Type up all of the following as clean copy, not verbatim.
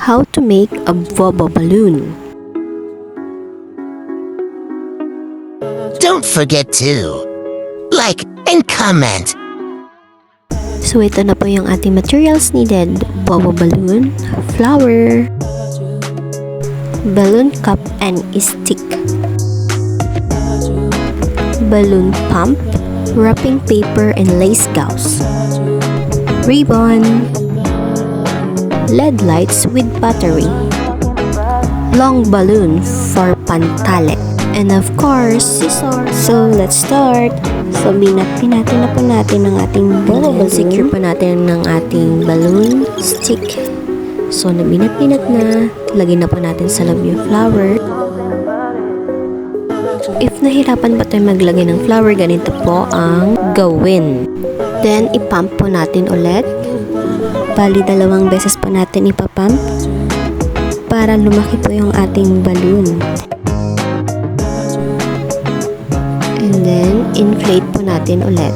How to make a bobo balloon. Don't forget to like and comment. So ito na po yung ating materials needed. Bobo balloon, flower, balloon cup and stick, balloon pump, wrapping paper and lace gauze, ribbon, LED lights with battery, long balloon for pantale, and of course, scissors. So let's start. So binat-pin natin na po natin ang ating balloon. Secure pa natin ng ating balloon stick. So nabinat-binat na. Lagyan na po natin sa loob yung flower. If nahirapan pa tayo maglagay ng flower, ganito po ang gawin. Then ipump po natin ulit. Bali 2 beses po natin ipapump para lumaki po yung ating balloon. And then, inflate po natin ulit.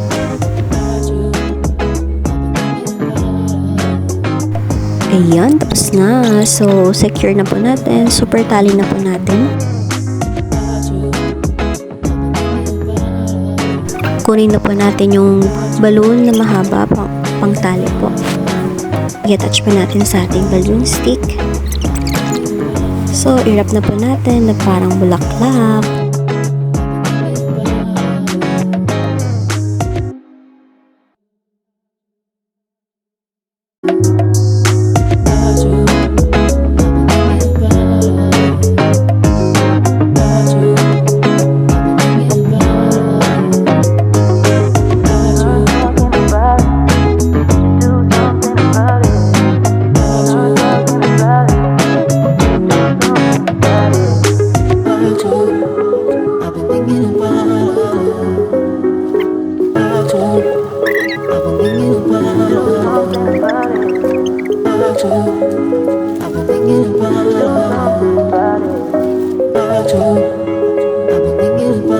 Ayan, tapos na. So, secure na po natin. Super tali na po natin. Kunin na po natin yung balloon na mahaba pang tali po. I-attach pa natin sa ating balloon stick. So, i-wrap na po natin na parang bulaklak. I've been thinking about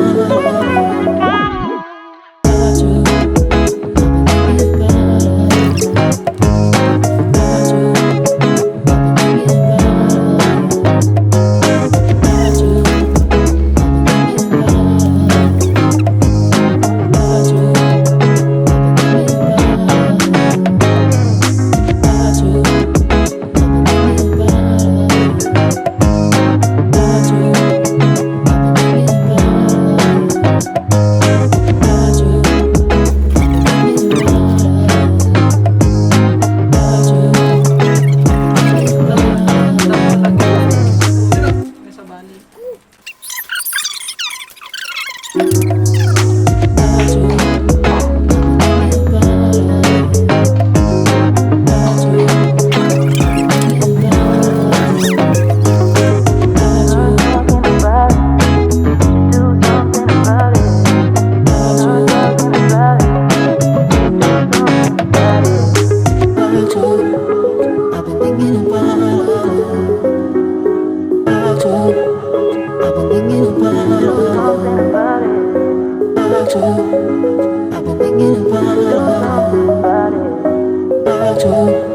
it.